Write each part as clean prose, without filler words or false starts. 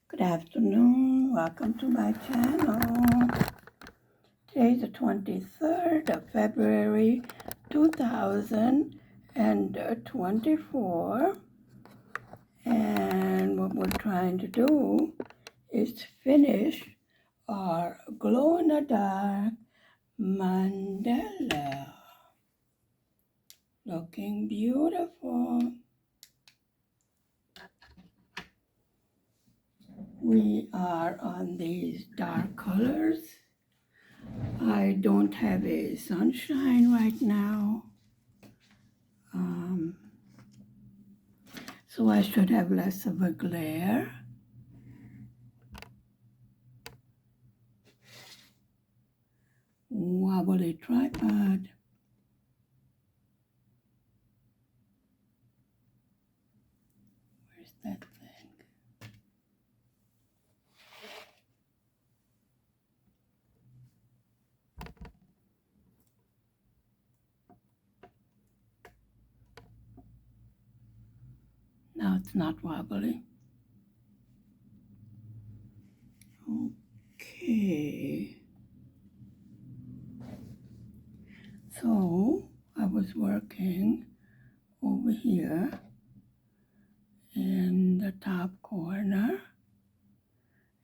Good afternoon. Welcome to my channel. Today is the 23rd of February 2024. And what we're trying to do is finish our glow-in-the-dark mandela. Looking beautiful. We are on these dark colors. I don't have a sunshine right now, so I should have less of a glare. Wobbly tripod. Where's that thing? Now it's not wobbly. Okay. So I was working over here in the top corner,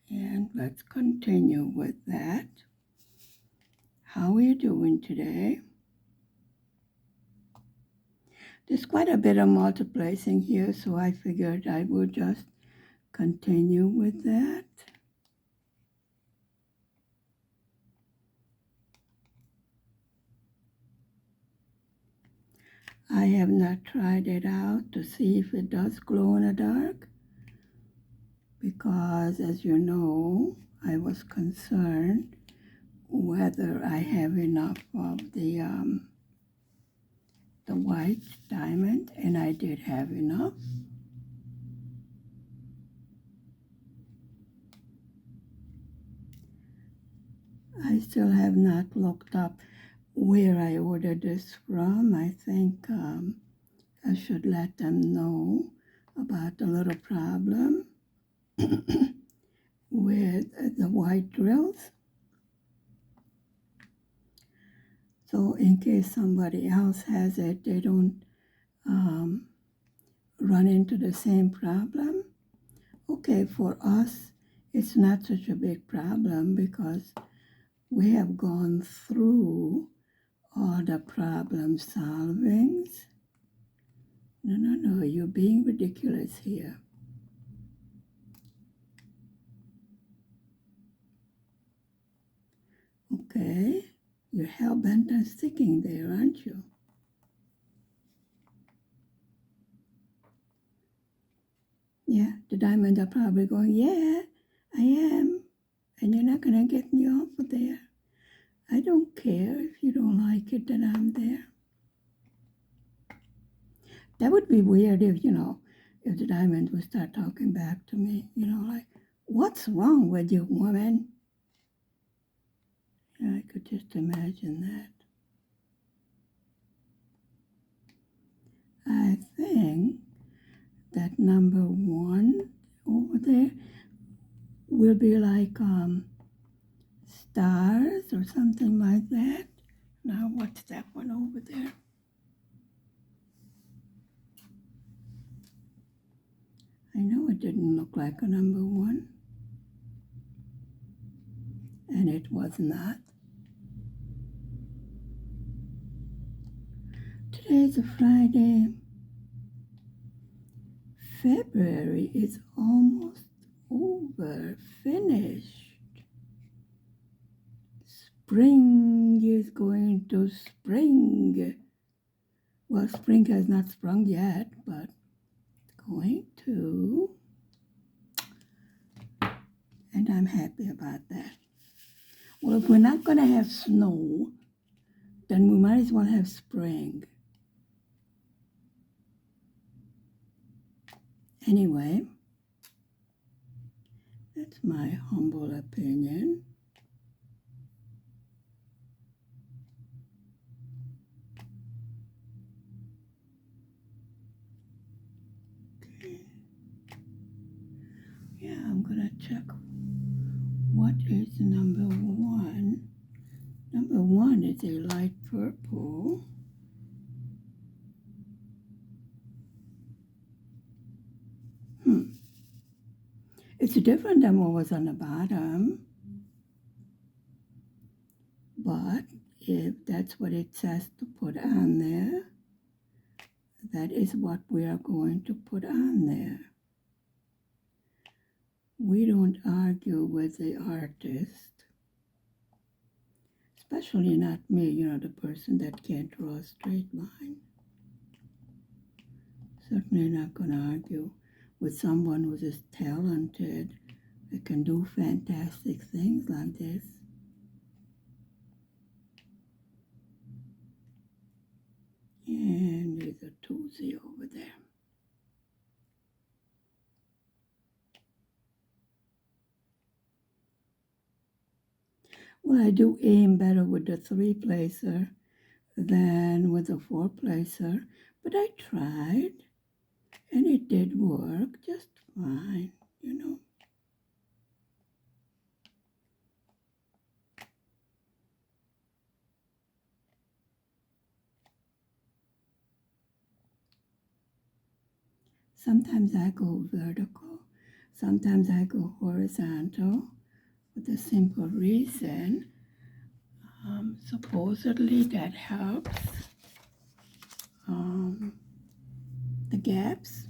and let's continue with that. How are you doing today? There's quite a bit of multiplacing here, so I figured I would just continue with that. I have not tried it out to see if it does glow in the dark, because as you know, I was concerned whether I have enough of the white diamond, and I did have enough. I still have not looked up where I ordered this from. I think I should let them know about the little problem with the white drills. So in case somebody else has it, they don't run into the same problem. Okay, for us, it's not such a big problem because we have gone through all the problem solvings. No, you're being ridiculous here. Okay, you're hell-bent on sticking there, aren't you? Yeah, the diamonds are probably going, yeah, I am, and you're not going to get me off of there. I don't care if you don't like it that I'm there. That would be weird if the diamonds would start talking back to me, like, what's wrong with you, woman? Yeah, I could just imagine that. I think that number 1 over there will be like stars or something like that. Now, what's that one over there? I know it didn't look like a number 1, and it was not. Today's a Friday. February is almost over, finished. Spring is going to spring. Well, spring has not sprung yet, but it's going to. And I'm happy about that. Well, if we're not going to have snow, then we might as well have spring. Anyway, that's my humble opinion. Okay. Yeah, I'm going to check what is number one. Number one is a light purple. It's different than what was on the bottom, but if that's what it says to put on there, that is what we are going to put on there. We don't argue with the artist, especially not me, you know, the person that can't draw a straight line. Certainly not going to argue with someone who's as talented, that can do fantastic things like this. And there's a toozy over there. Well, I do aim better with the 3-placer than with the 4-placer, but I tried, and it did work just fine, you know. Sometimes I go vertical, sometimes I go horizontal, for the simple reason, supposedly that helps the gaps.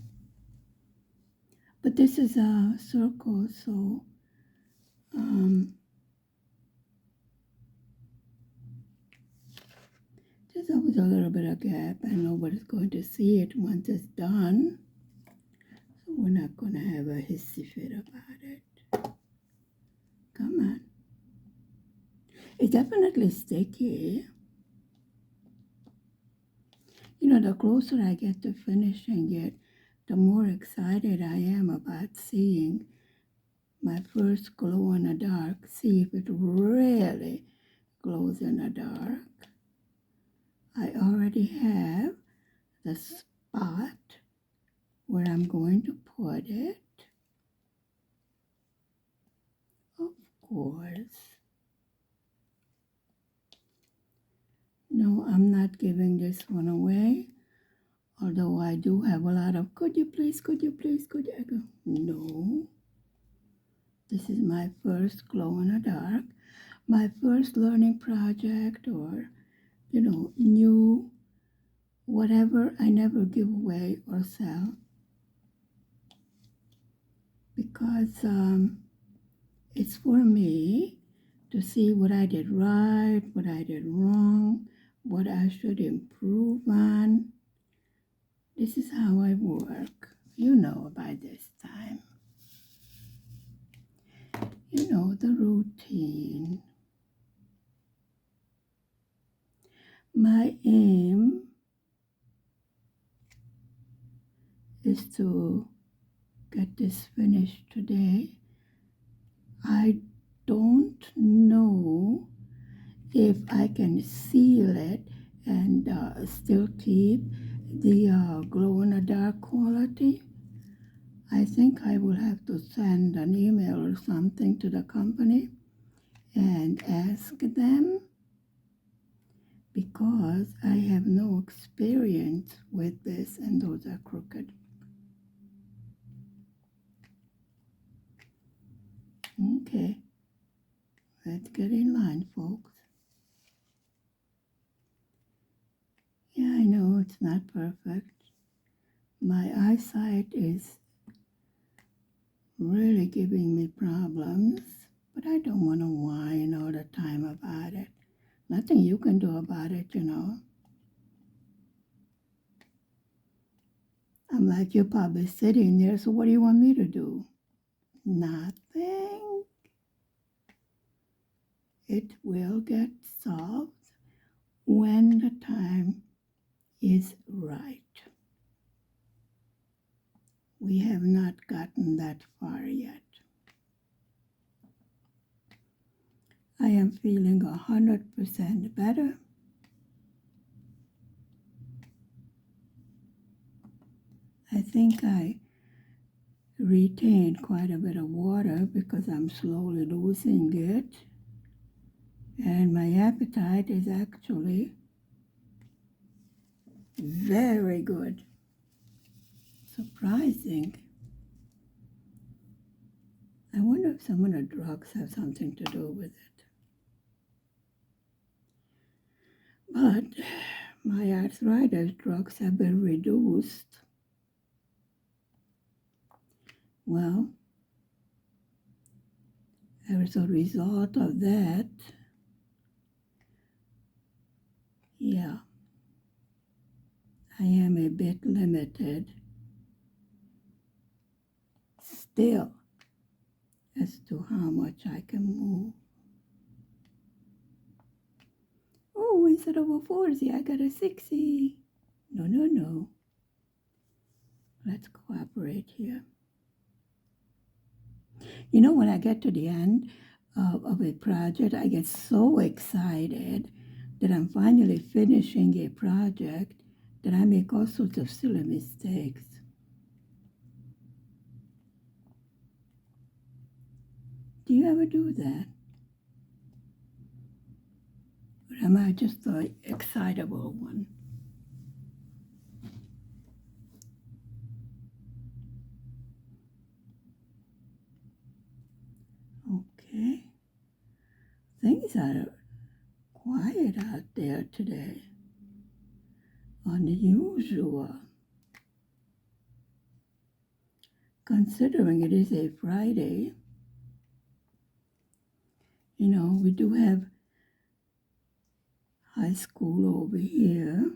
But this is a circle, so there's always a little bit of gap, and nobody's going to see it once it's done. So we're not going to have a hissy fit about it. Come on. It's definitely sticky. You know, the closer I get to finishing it, the more excited I am about seeing my first glow in the dark, see if it really glows in the dark. I already have the spot where I'm going to put it. Of course. No, I'm not giving this one away. Although I do have a lot of, could you please, could you please, could you? I go, no. This is my first glow in the dark, my first learning project, or, you know, new, whatever. I never give away or sell because it's for me to see what I did right, what I did wrong, what I should improve on. This is how I work. You know by this time. You know the routine. My aim is to get this finished today. I don't know if I can seal it and still keep the glow-in-the-dark quality. I think I will have to send an email or something to the company and ask them, because I have no experience with this and those are crooked. Okay, let's get in line, folks. Yeah, I know it's not perfect. My eyesight is really giving me problems, but I don't want to whine all the time about it. Nothing you can do about it, you know. I'm like, you're probably sitting there, so what do you want me to do? Nothing. It will get solved when the time is right. We have not gotten that far yet. I am feeling 100% better. I think I retain quite a bit of water because I'm slowly losing it. And my appetite is actually very good. Surprising. I wonder if some of the drugs have something to do with it. But my arthritis drugs have been reduced. Well, as a result of that, yeah, I am a bit limited still as to how much I can move. Oh, instead of a 40, I got a 60. No, no, no. Let's cooperate here. You know, when I get to the end of a project, I get so excited that I'm finally finishing a project that I make all sorts of silly mistakes. Do you ever do that? Or am I just the excitable one? Okay. Things are quiet out there today. Unusual. Considering it is a Friday, you know, we do have high school over here,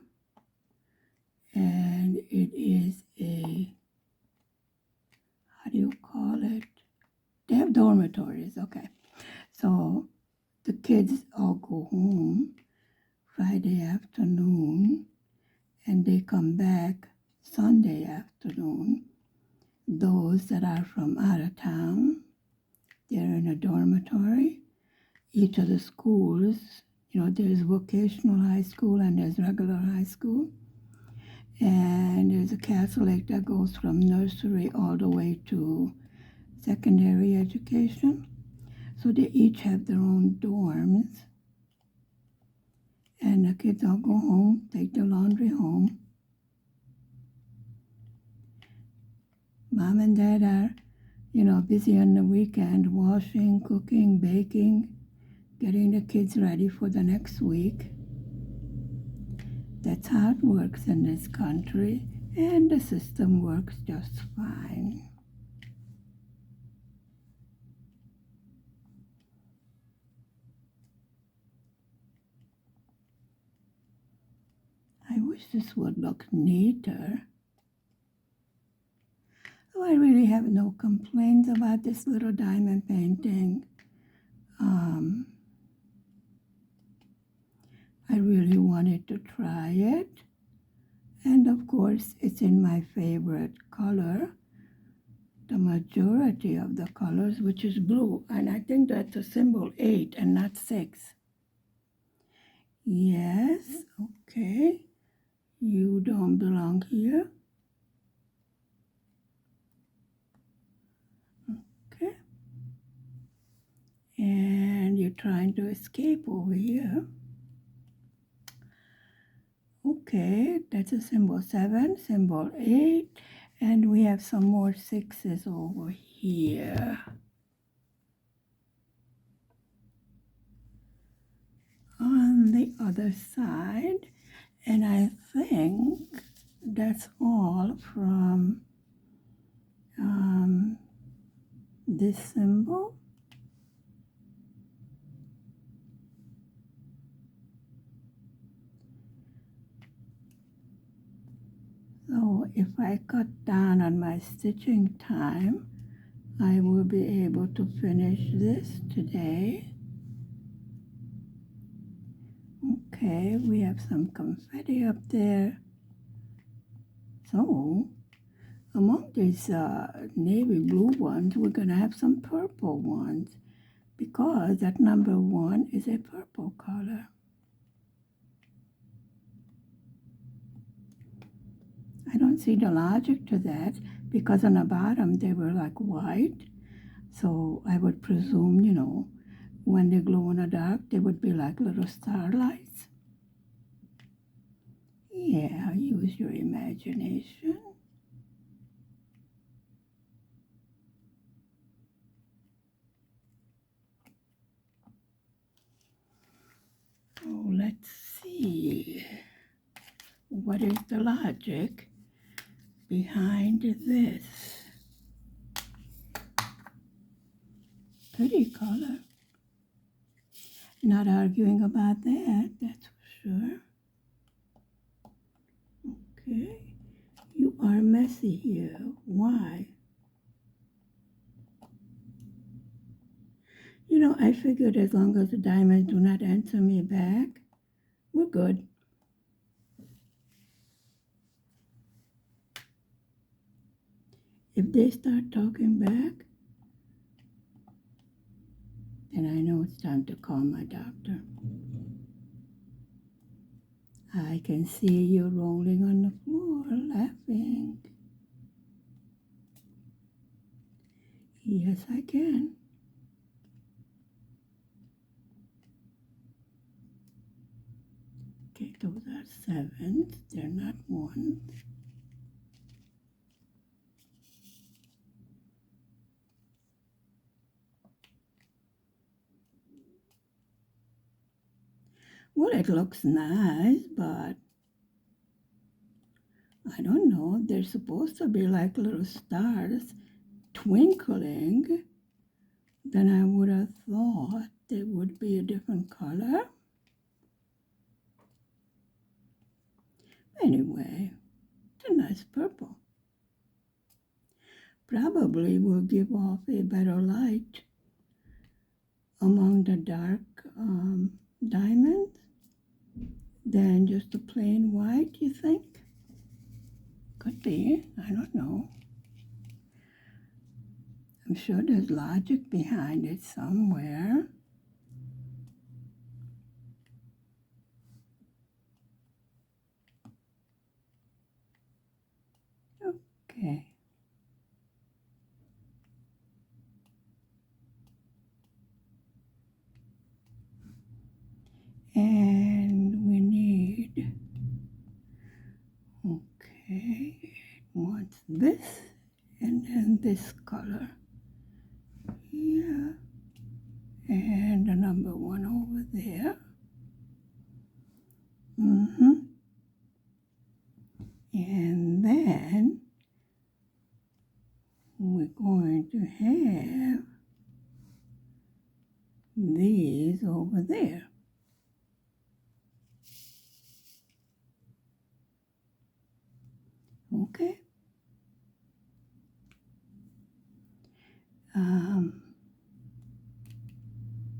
and it is a, how do you call it? They have dormitories, okay. So the kids all go home Friday afternoon, and they come back Sunday afternoon. Those that are from out of town, they're in a dormitory. Each of the schools, you know, there's vocational high school and there's regular high school. And there's a Catholic that goes from nursery all the way to secondary education. So they each have their own dorms. And the kids all go home, take their laundry home. Mom and dad are, you know, busy on the weekend, washing, cooking, baking, getting the kids ready for the next week. That's how it works in this country, and the system works just fine. I wish this would look neater. Oh, I really have no complaints about this little diamond painting. I really wanted to try it. And of course, it's in my favorite color, the majority of the colors, which is blue. And I think that's a symbol 8 and not 6. Yes, okay. You don't belong here. Okay. And you're trying to escape over here. Okay, that's a symbol 7, symbol 8, and we have some more 6s over here. On the other side, and I think that's all from this symbol. So if I cut down on my stitching time, I will be able to finish this today. Okay, we have some confetti up there. So among these navy blue ones, we're going to have some purple ones because that number 1 is a purple color. I don't see the logic to that because on the bottom they were like white. So I would presume, when they glow in the dark, they would be like little starlights. Yeah, use your imagination. Oh, let's see. What is the logic behind this? Pretty color. Not arguing about that, that's for sure. Okay. You are messy here. Why? I figured as long as the diamonds do not answer me back, we're good. If they start talking back, then I know it's time to call my doctor. I can see you rolling on the floor, laughing. Yes, I can. Okay, those are sevens. They're not ones. Well, it looks nice, but I don't know. They're supposed to be like little stars twinkling. Then I would have thought they would be a different color. Anyway, it's a nice purple. Probably will give off a better light among the dark diamonds than just a plain white, you think? Could be, I don't know. I'm sure there's logic behind it somewhere. Okay. And we need, okay, it wants this and then this color here and the number one over there. And then we're going to have these over there. Okay.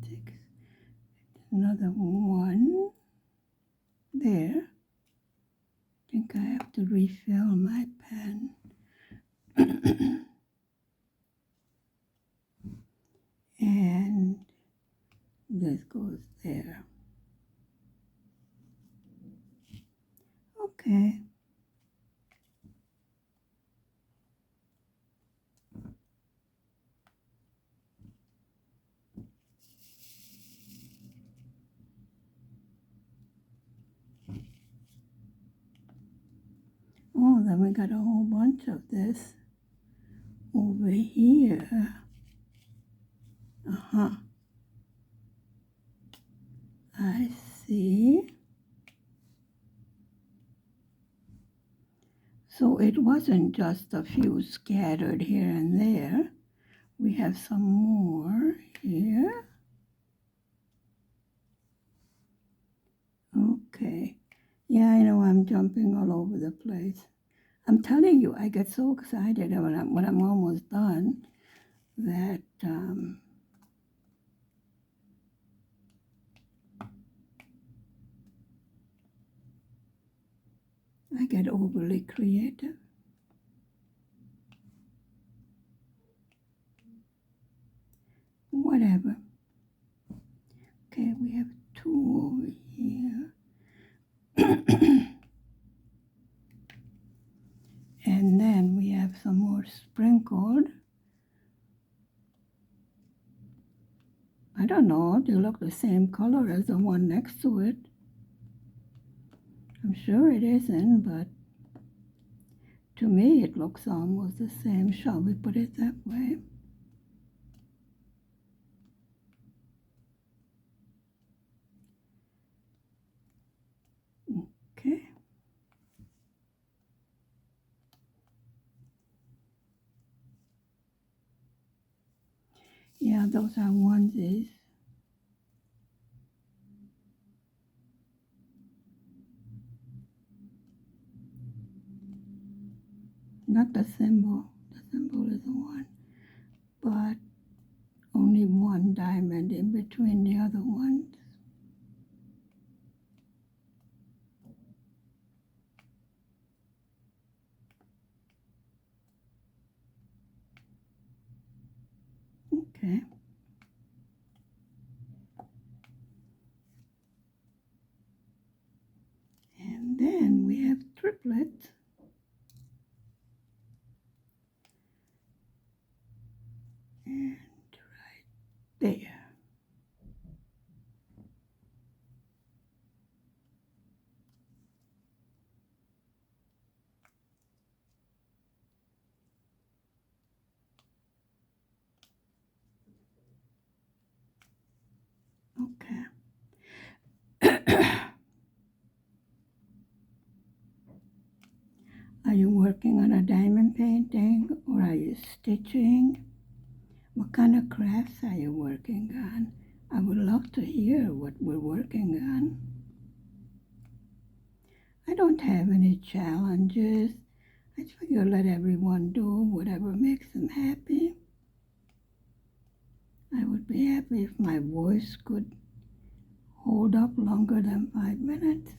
Six. Another one there. I think I have to refill my pen. And this goes there. Okay. Oh, then we got a whole bunch of this over here. I see. So it wasn't just a few scattered here and there. We have some more here. Okay. Yeah, I know I'm jumping all over the place. I'm telling you, I get so excited when I'm almost done that I get overly creative. Whatever. Okay, we have two over here. And then we have some more don't know, they look the same color as the one next to it. I'm sure it isn't, but to me it looks almost the same. Shall we put it that way? Okay. Yeah, those are onesies. Not the symbol. The symbol is the one. But only one diamond in between the other ones. Okay. And then we have triplets. And right there. Okay. Are you working on a diamond painting or are you stitching? What kind of crafts are you working on? I would love to hear what we're working on. I don't have any challenges. I figure let everyone do whatever makes them happy. I would be happy if my voice could hold up longer than 5 minutes.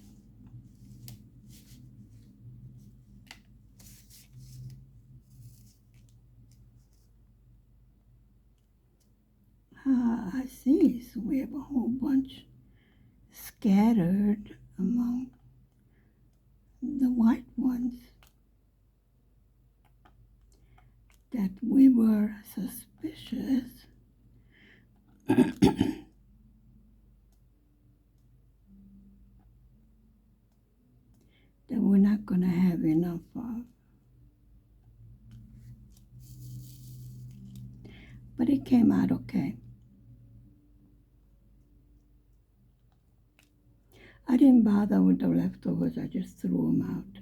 I see. So we have a whole bunch scattered among the white ones that we were suspicious that we're not going to have enough of. But it came out okay. I didn't bother with the leftovers, I just threw them out.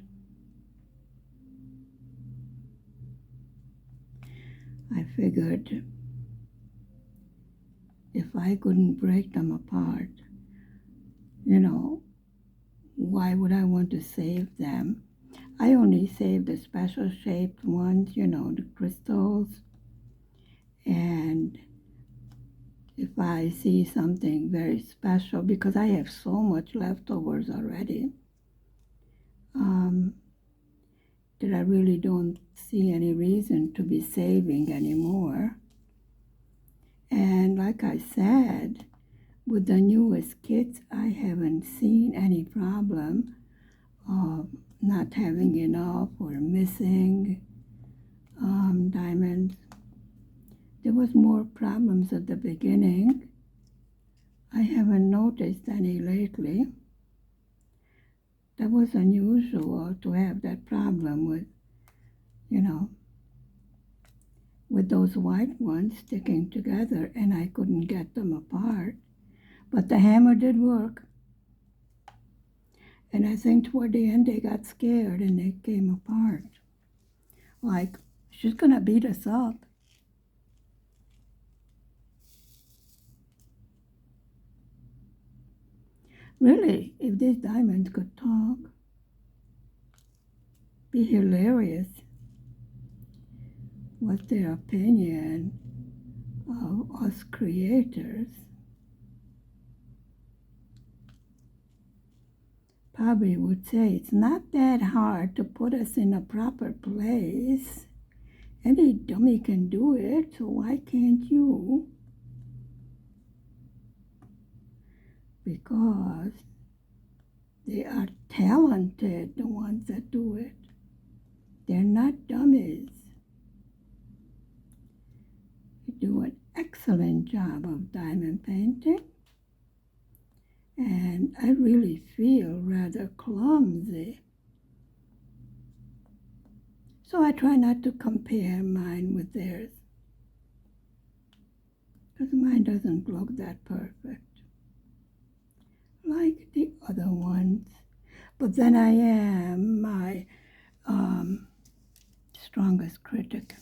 I figured if I couldn't break them apart, why would I want to save them? I only save the special shaped ones, the crystals. And if I see something very special, because I have so much leftovers already, that I really don't see any reason to be saving anymore. And like I said, with the newest kits, I haven't seen any problem of not having enough or missing diamonds. There was more problems at the beginning. I haven't noticed any lately. That was unusual to have that problem with, with those white ones sticking together, and I couldn't get them apart. But the hammer did work. And I think toward the end they got scared and they came apart. Like, she's gonna beat us up. Really, if these diamonds could talk, be hilarious. What's their opinion of us creators? Probably would say it's not that hard to put us in a proper place. Any dummy can do it, so why can't you? Because they are talented, the ones that do it. They're not dummies. do an excellent job of diamond painting, and I really feel rather clumsy. So I try not to compare mine with theirs, because mine doesn't look that perfect like the other ones. But then I am my strongest critic.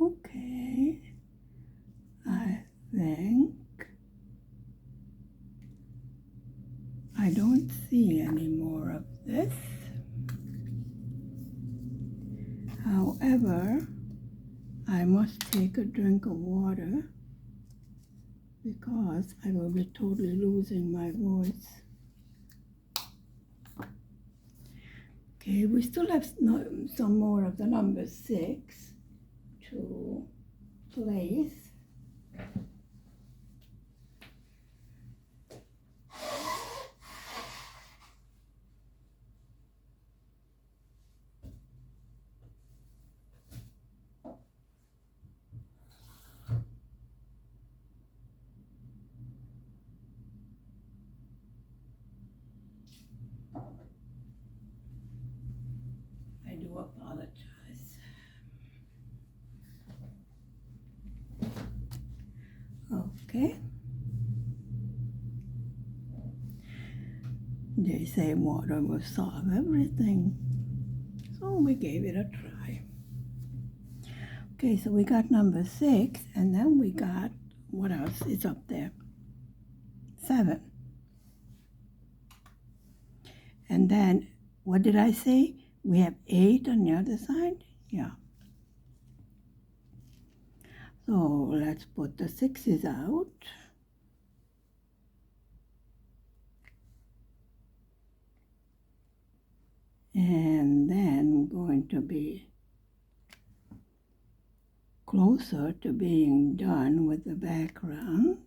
Okay, I think I don't see any more of this. However, I must take a drink of water because I will be totally losing my voice. Okay, we still have some more of the number 6 to place. I do apologize. Okay. They say water will solve everything. So we gave it a try. Okay, so we got number 6, and then we got, what else is up there? 7. And then, what did I say? We have 8 on the other side? Yeah. So let's put the 6s out. And then going to be closer to being done with the background.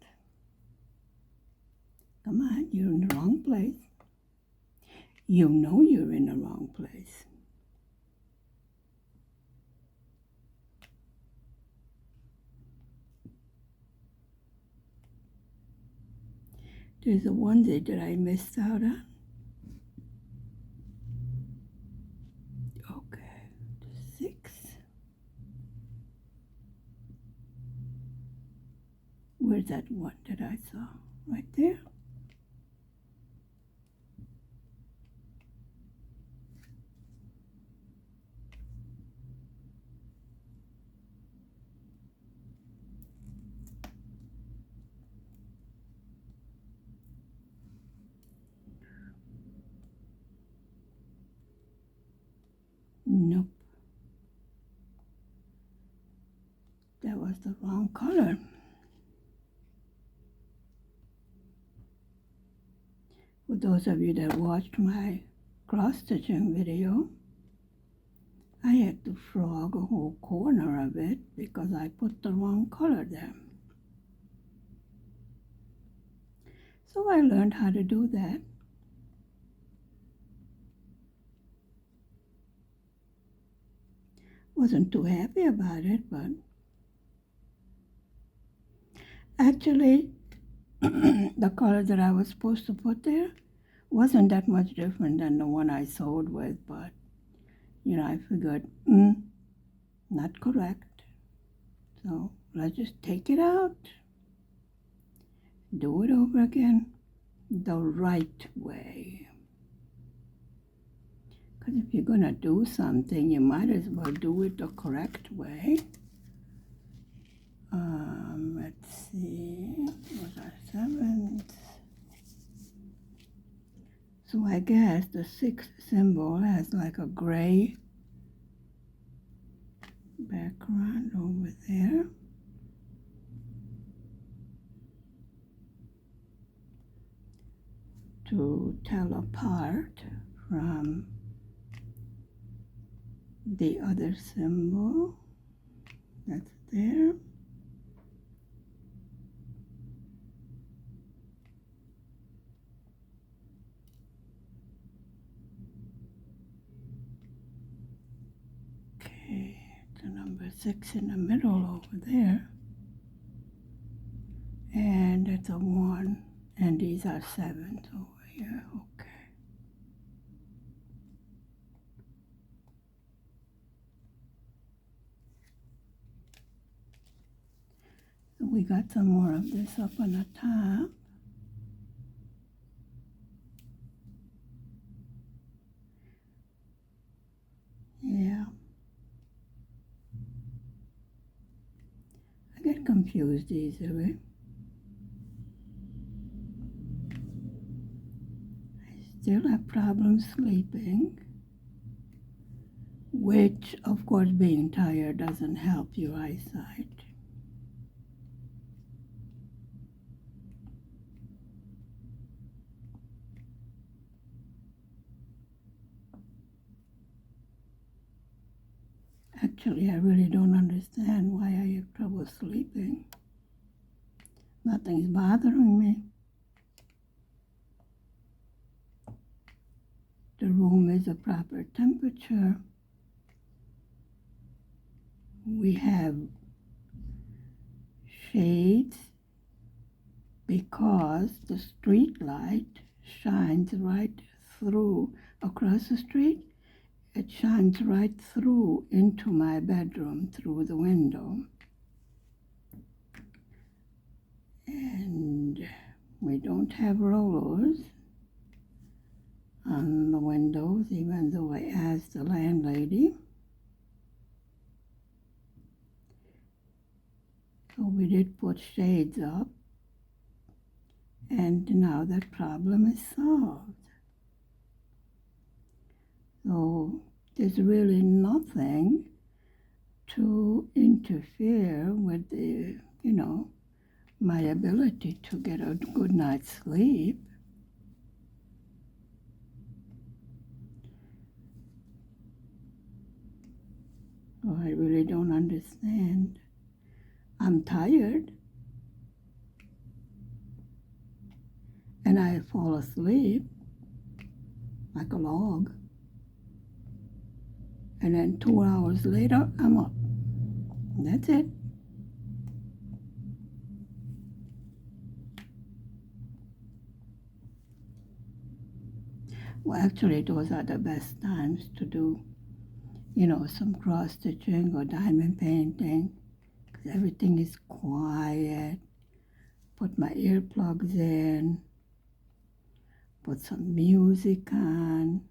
Come on, you're in the wrong place. You know you're in the wrong place. There's a onesie that I missed out on. Okay, 6. Where's that one that I saw? Right there. Nope. That was the wrong color. For those of you that watched my cross-stitching video, I had to frog a whole corner of it because I put the wrong color there. So I learned how to do that. Wasn't too happy about it, but actually the color that I was supposed to put there wasn't that much different than the one I sewed with, but I figured, not correct. So let's just take it out, do it over again the right way. Because if you're going to do something, you might as well do it the correct way. Let's see, what are 7s? So I guess the 6th symbol has like a gray background over there. To tell apart from the other symbol that's there. a 6 in the middle over there. And it's a 1. And these are 7s over here. Okay. So we got some more of this up on the top. Yeah. I get confused easily. I still have problems sleeping, which, of course, being tired doesn't help your eyesight. Actually, I really don't understand why I have trouble sleeping. Nothing's bothering me. The room is a proper temperature. We have shades because the street light shines right through across the street. It shines right through into my bedroom through the window. And we don't have rollers on the windows, even though I asked the landlady. So we did put shades up, and now that problem is solved. So there's really nothing to interfere with the, my ability to get a good night's sleep. Oh, I really don't understand. I'm tired, and I fall asleep like a log. And then 2 hours later, I'm up. That's it. Well, actually, those are the best times to do, some cross-stitching or diamond painting, because everything is quiet. Put my earplugs in, put some music on.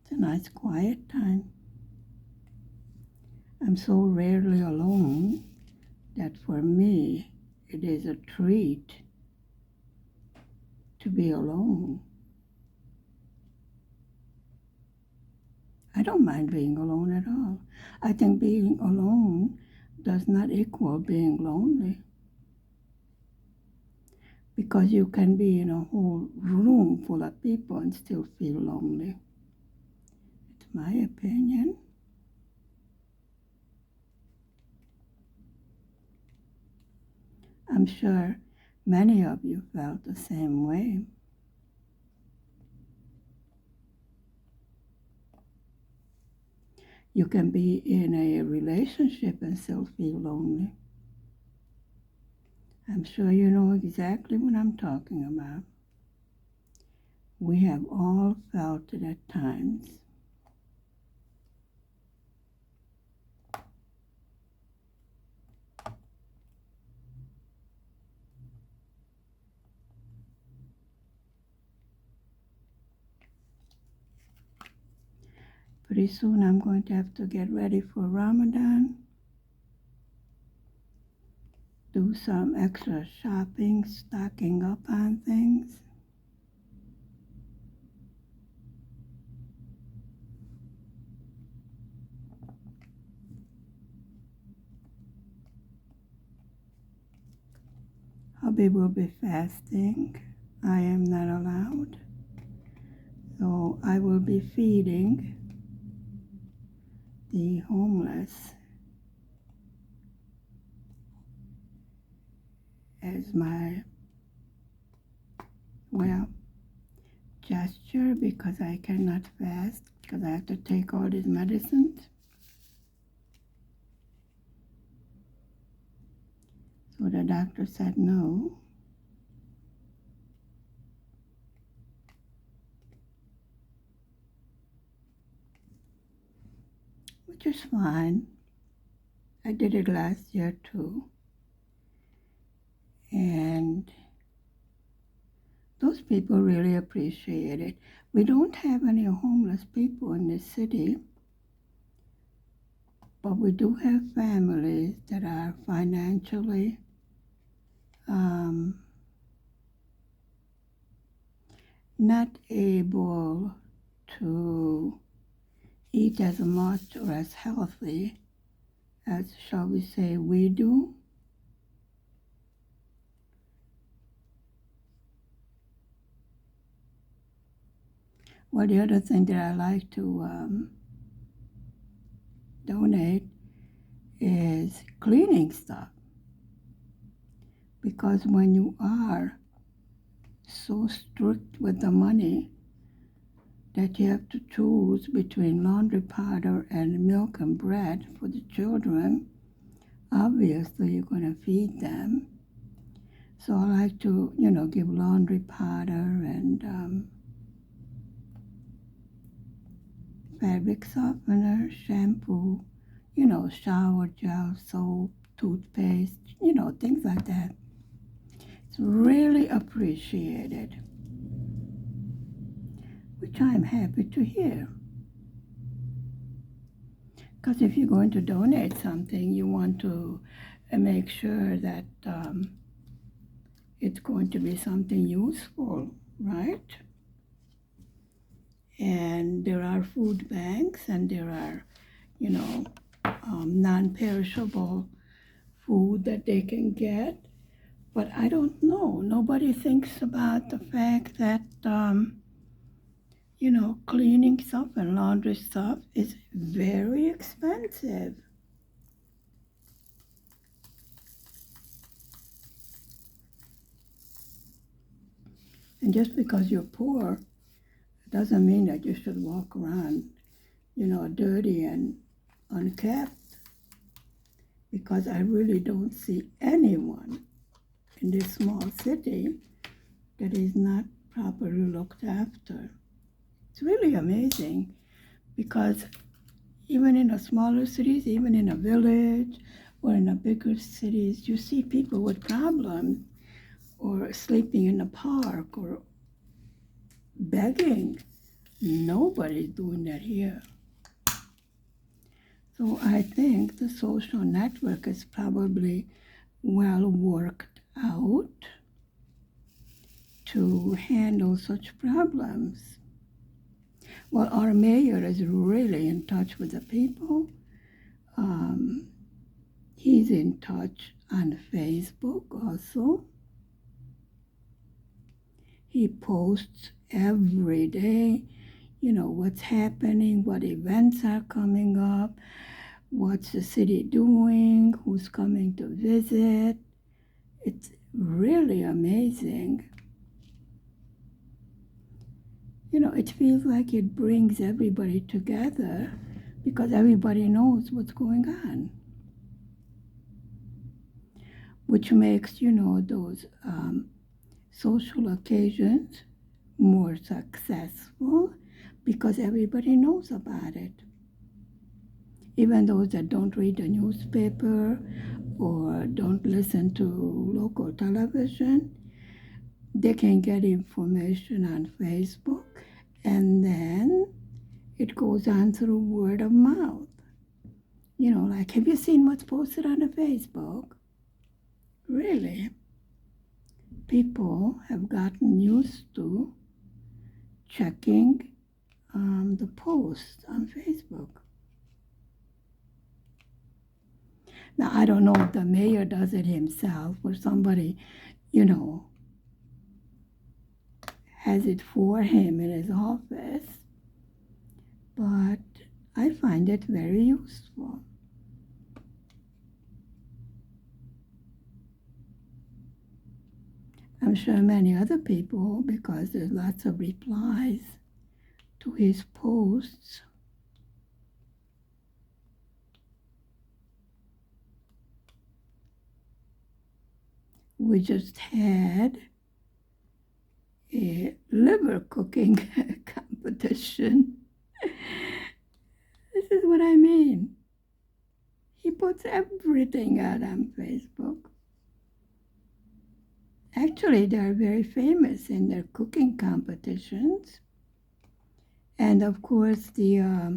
It's a nice quiet time. I'm so rarely alone that for me, it is a treat to be alone. I don't mind being alone at all. I think being alone does not equal being lonely, because you can be in a whole room full of people and still feel lonely. It's my opinion. I'm sure many of you felt the same way. You can be in a relationship and still feel lonely. I'm sure you know exactly what I'm talking about. We have all felt it at times. Pretty soon I'm going to have to get ready for Ramadan. Do some extra shopping, stocking up on things. Hubby will be fasting. I am not allowed. So I will be feeding the homeless as my, gesture because I cannot fast because I have to take all these medicines. So the doctor said no. Which is fine. I did it last year too. And those people really appreciate it. We don't have any homeless people in this city, but we do have families that are financially not able to eat as much or as healthy as, shall we say, we do. Well, the other thing that I like to donate is cleaning stuff. Because when you are so strict with the money that you have to choose between laundry powder and milk and bread for the children, obviously you're going to feed them. So I like to, give laundry powder and fabric softener, shampoo, shower gel, soap, toothpaste, things like that. It's really appreciated, which I'm happy to hear. Because if you're going to donate something, you want to make sure that it's going to be something useful, right? And there are food banks and there are, non-perishable food that they can get. But I don't know. Nobody thinks about the fact that, cleaning stuff and laundry stuff is very expensive. And just because you're poor doesn't mean that you should walk around, dirty and unkept. Because I really don't see anyone in this small city that is not properly looked after. It's really amazing because even in the smaller cities, even in a village or in the bigger cities, you see people with problems or sleeping in the park or begging. Nobody's doing that here. So I think the social network is probably well worked out to handle such problems. Well, our mayor is really in touch with the people. He's in touch on Facebook also. He posts every day, what's happening, what events are coming up, what's the city doing, who's coming to visit. It's really amazing. It feels like it brings everybody together because everybody knows what's going on, which makes, those social occasions more successful because everybody knows about it. Even those that don't read the newspaper or don't listen to local television, they can get information on Facebook, and then it goes on through word of mouth. Like, have you seen what's posted on the Facebook? Really? People have gotten used to checking the posts on Facebook. Now, I don't know if the mayor does it himself or somebody, has it for him in his office, but I find it very useful. I'm sure many other people, because there's lots of replies to his posts. We just had a liver cooking competition. This is what I mean. He puts everything out on Facebook. Actually, they're very famous in their cooking competitions. And of course, they're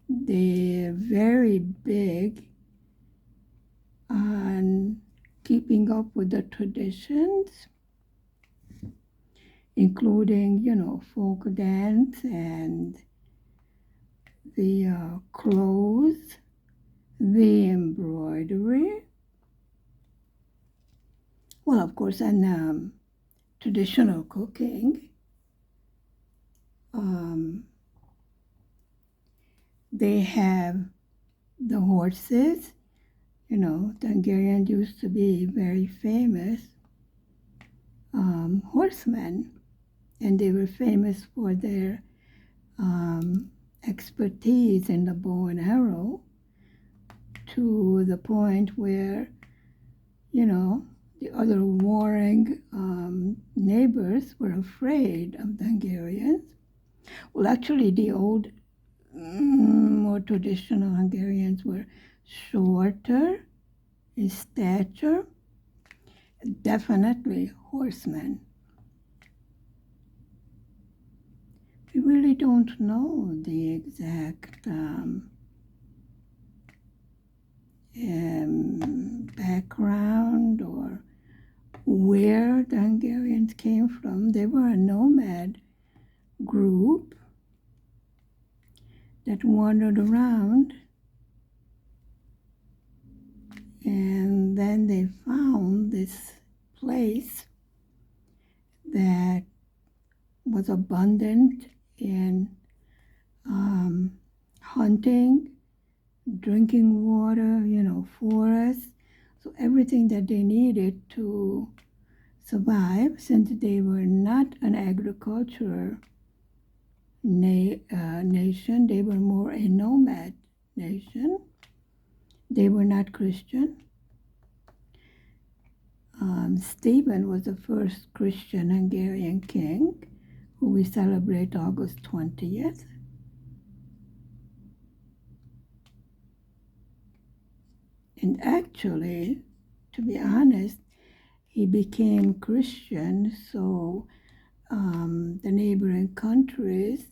very big on keeping up with the traditions, including, folk dance and the clothes, the embroidery. Well, of course, and traditional cooking. They have the horses. The Hungarians used to be very famous horsemen, and they were famous for their expertise in the bow and arrow, to the point where, the other warring neighbors were afraid of the Hungarians. Well, actually, the old, more traditional Hungarians were shorter in stature, definitely horsemen. We really don't know the exact background or where the Hungarians came from. They were a nomad group that wandered around, and then they found this place that was abundant in hunting, drinking water, forests, so everything that they needed to survive, since they were not an agricultural nation. They were more a nomad nation. They were not Christian. Stephen was the first Christian Hungarian king, who we celebrate August 20th. And actually, to be honest, he became Christian so the neighboring countries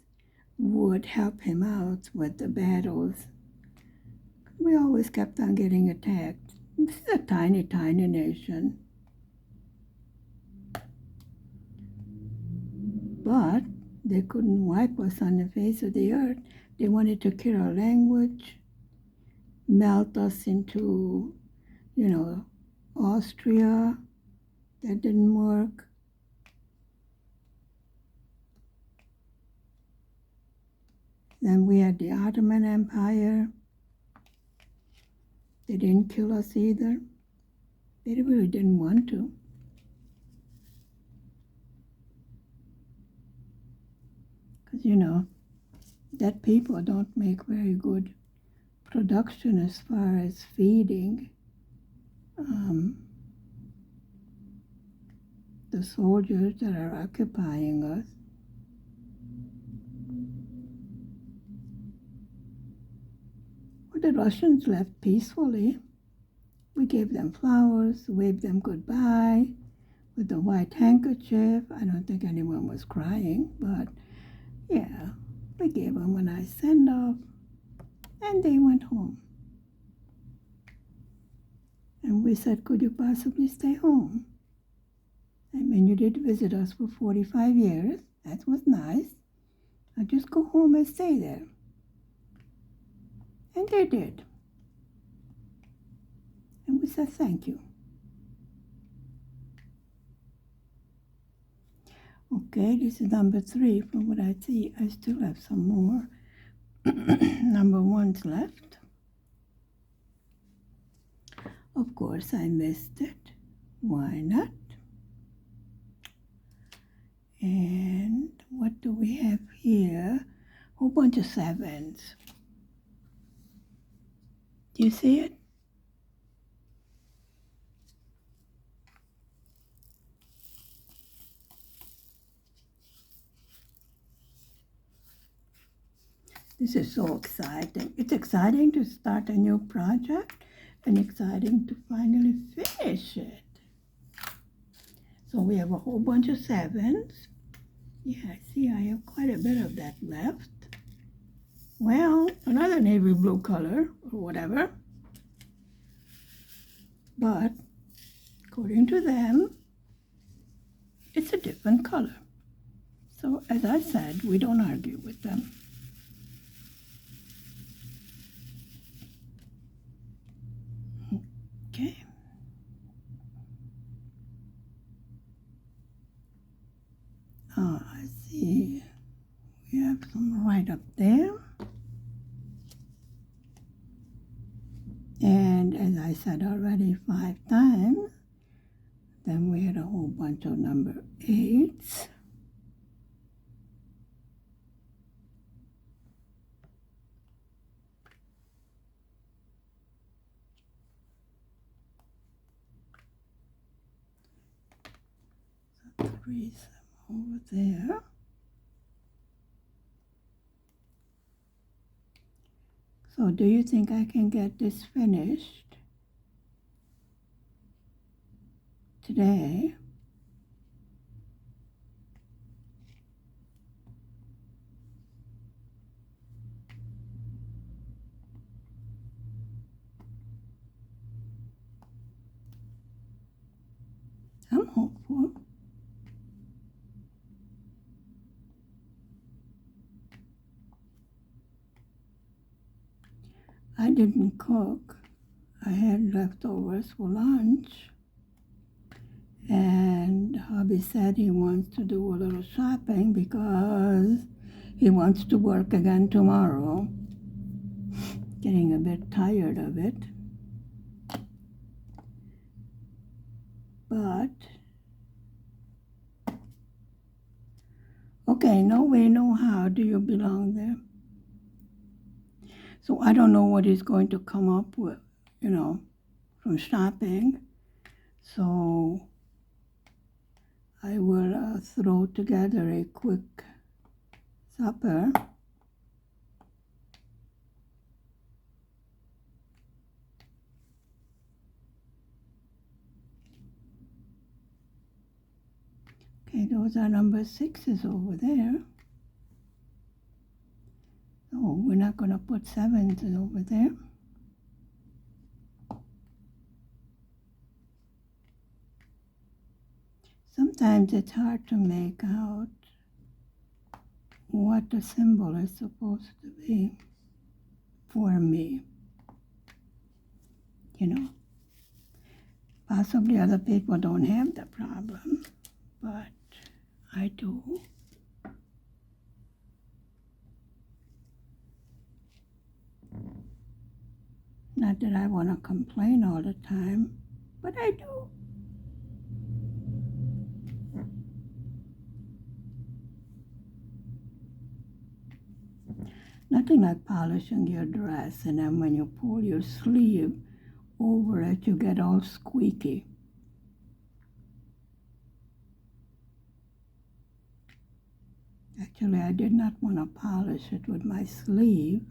would help him out with the battles. We always kept on getting attacked. This is a tiny, tiny nation. But they couldn't wipe us on the face of the earth. They wanted to kill our language, melt us into, Austria. That didn't work. Then we had the Ottoman Empire. They didn't kill us either. They really didn't want to. Because, that people don't make very good production as far as feeding the soldiers that are occupying us. Well, the Russians left peacefully. We gave them flowers, waved them goodbye with a white handkerchief. I don't think anyone was crying, but yeah, we gave them a nice send-off, and they went home. And we said, could you possibly stay home? I mean, you did visit us for 45 years. That was nice. Now just go home and stay there. And they did. And we said, thank you. Okay, this is number 3. From what I see, I still have some more. Number 1's left. Of course, I missed it. Why not? And what do we have here? A whole bunch of sevens. Do you see it? This is so exciting. It's exciting to start a new project and exciting to finally finish it. So we have a whole bunch of sevens. Yeah, I see I have quite a bit of that left. Well, another navy blue color or whatever. But according to them, it's a different color. So as I said, we don't argue with them. Okay. I see we have some right up there. And as I said already 5 times, then we had a whole bunch of number 8s. So 3 over there. So do you think I can get this finished today? I'm hopeful. I didn't cook. I had leftovers for lunch. And hubby said he wants to do a little shopping because he wants to work again tomorrow. Getting a bit tired of it. But, okay, no way, no how do you belong there. So I don't know what he's going to come up with, from shopping. So I will throw together a quick supper. Okay, those are number 6s over there. Oh, we're not going to put 7s over there. Sometimes it's hard to make out what the symbol is supposed to be for me. Possibly other people don't have the problem, but I do. Not that I want to complain all the time, but I do. Nothing like polishing your dress, and then when you pull your sleeve over it, you get all squeaky. Actually, I did not want to polish it with my sleeve,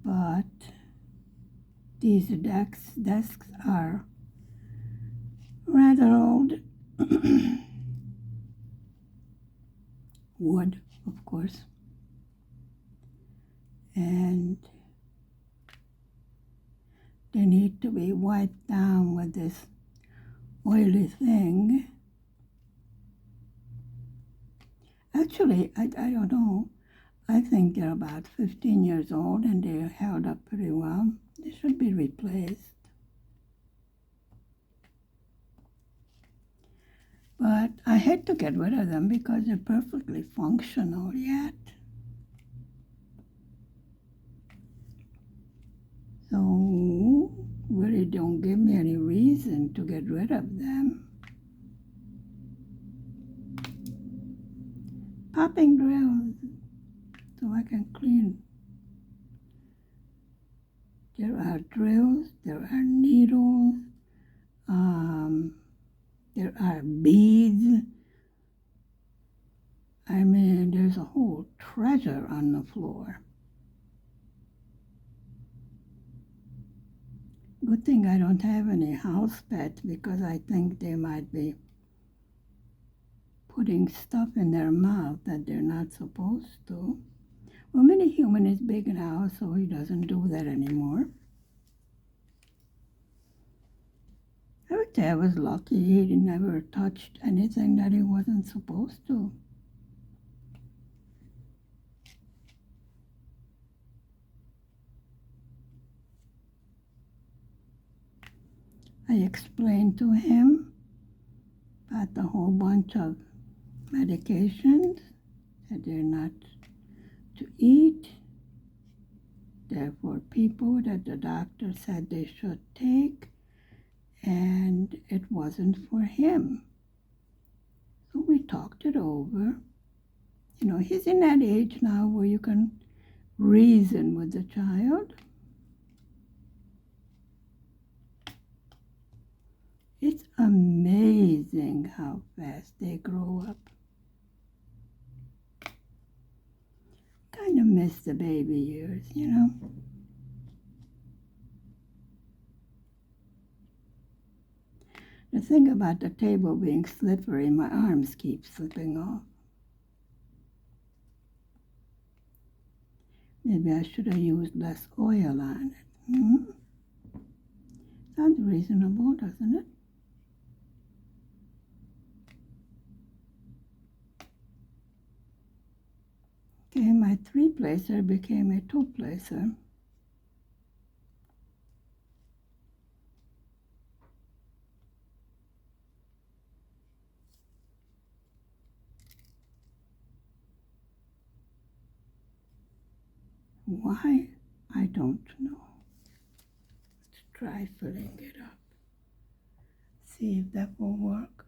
but these desks are rather old. Wood, of course. And they need to be wiped down with this oily thing. Actually, I don't know. I think they're about 15 years old and they're held up pretty well. They should be replaced. But I had to get rid of them because they're perfectly functional yet. So don't give me any reason to get rid of them. Popping drills so I can clean. There are drills, there are needles, there are beads. I mean, there's a whole treasure on the floor. Good thing I don't have any house pets because I think they might be putting stuff in their mouth that they're not supposed to. Well, Mini Human is big now, so he doesn't do that anymore. I would say I was lucky he never touched anything that he wasn't supposed to. I explained to him about the whole bunch of medications that they're not to eat. They're for people that the doctor said they should take, and it wasn't for him. So we talked it over. You know, he's in that age now where you can reason with the child. It's amazing how fast they grow up. Kind of miss the baby years, you know. The thing about the table being slippery, my arms keep slipping off. Maybe I should have used less oil on it. Sounds reasonable, doesn't it? Okay, my 3-placer became a 2-placer. Why? I don't know. Let's try filling it up. See if that will work.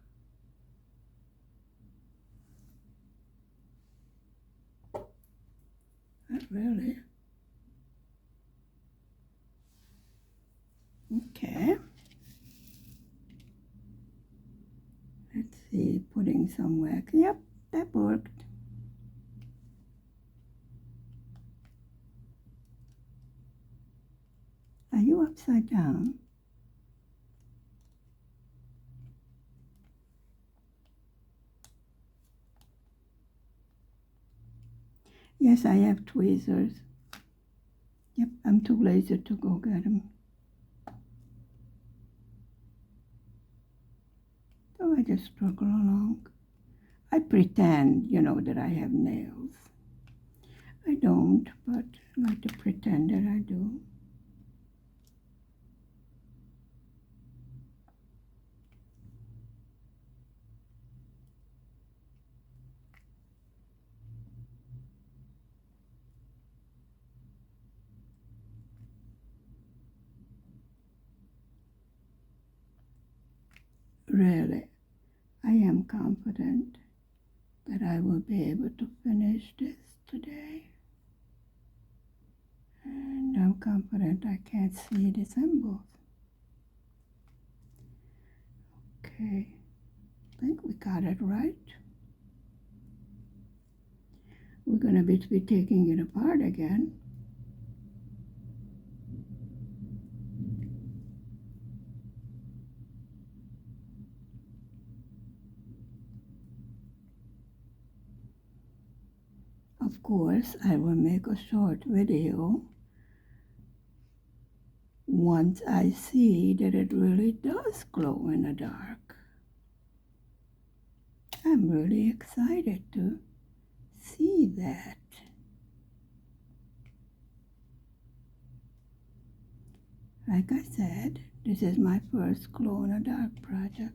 Not really. Okay. Let's see, putting some wax. Yep, that worked. Are you upside down? Yes, I have tweezers. Yep, I'm too lazy to go get them. So I just struggle along. I pretend, you know, that I have nails. I don't, but I like to pretend that I do. Really, I am confident that I will be able to finish this today. And I'm confident I can't see the symbols. Okay, I think we got it right. We're going to be taking it apart again. Of course, I will make a short video once I see that it really does glow in the dark. I'm really excited to see that. Like I said, this is my first glow-in-the-dark project.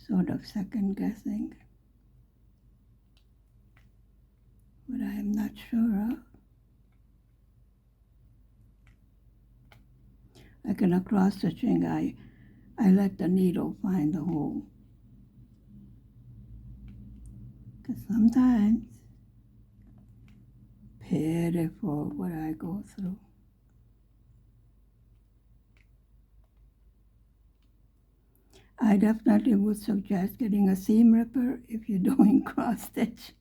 sort of second guessing, but I am not sure of. Like in a cross stitching, I let the needle find the hole. Because sometimes, pitiful what I go through. I definitely would suggest getting a seam ripper if you're doing cross stitch.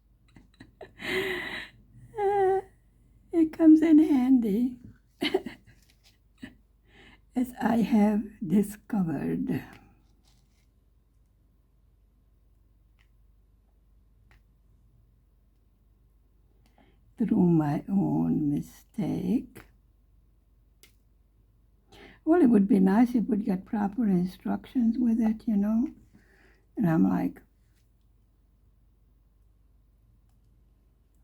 It comes in handy, as I have discovered. Through my own mistake. Well, it would be nice if we'd get proper instructions with it, you know. And I'm like,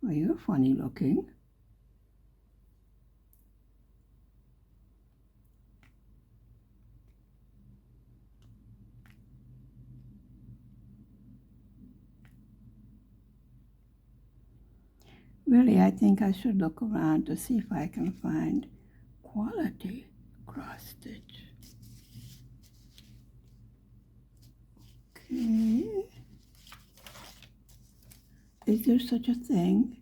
well, you're funny looking. Really, I think I should look around to see if I can find quality cross stitch. Okay. Is there such a thing?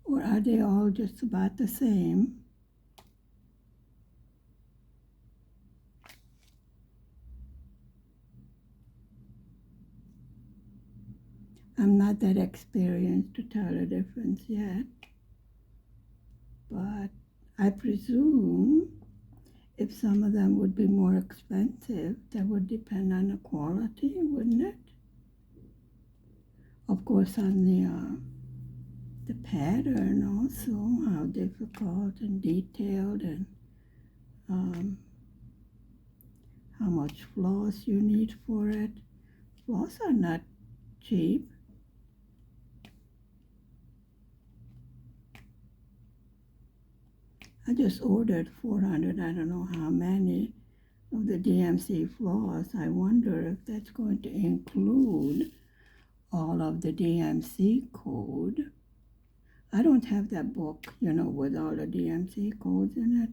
Or are they all just about the same? I'm not that experienced to tell the difference yet, but I presume if some of them would be more expensive, that would depend on the quality, wouldn't it? Of course, on the pattern also, how difficult and detailed and how much floss you need for it. Floss are not cheap. I just ordered 400, I don't know how many, of the DMC floss. I wonder if that's going to include all of the DMC code. I don't have that book, you know, with all the DMC codes in it.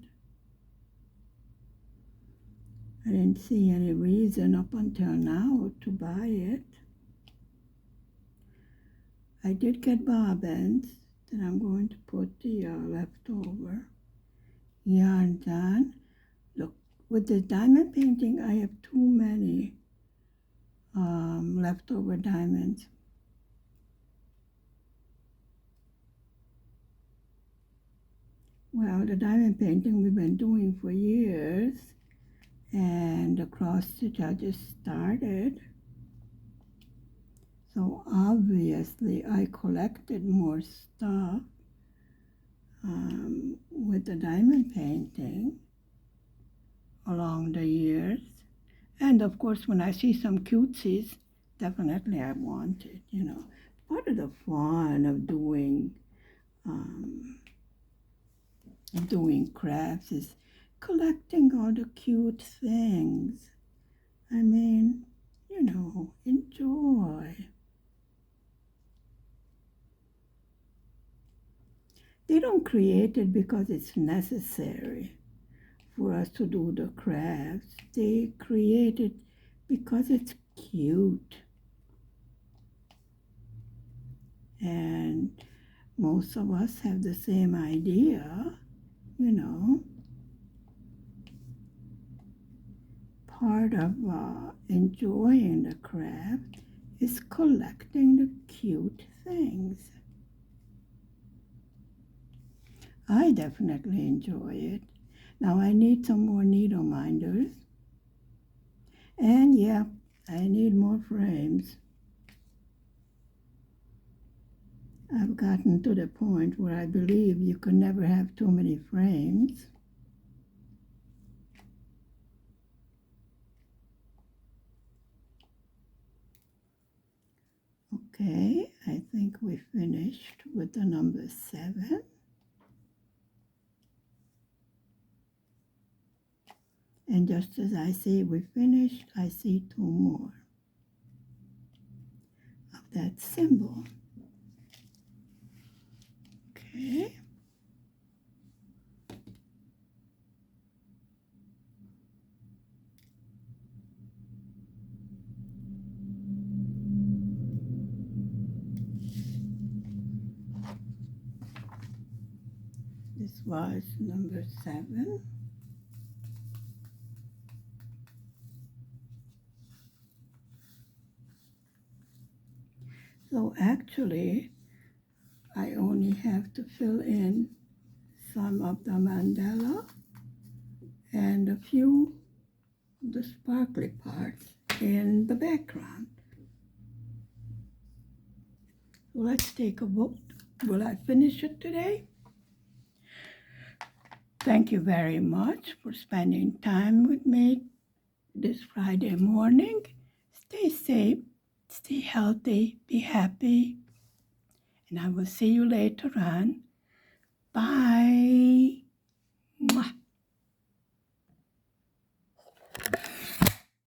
I didn't see any reason up until now to buy it. I did get bobbins that I'm going to put the leftover yarn on. Look, with the diamond painting, I have too many leftover diamonds. Well, the diamond painting we've been doing for years, and the cross stitch I just started. So obviously I collected more stuff with the diamond painting along the years. And of course, when I see some cutesies, definitely I want it, you know. Part of the fun of doing crafts is collecting all the cute things. I mean, you know, enjoy. They don't create it because it's necessary for us to do the crafts. They create it because it's cute. And most of us have the same idea, you know. Part of enjoying the craft is collecting the cute things. I definitely enjoy it. Now I need some more needle minders. And yeah, I need more frames. I've gotten to the point where I believe you can never have too many frames. Okay, I think we finished with the number 7. And just as I say we finished, I see 2 more. that symbol. Okay. This was number 7. So actually, I only have to fill in some of the mandala and a few of the sparkly parts in the background. So let's take a vote. Will I finish it today? Thank you very much for spending time with me this Friday morning. Stay safe, stay healthy, be happy, and I will see you later on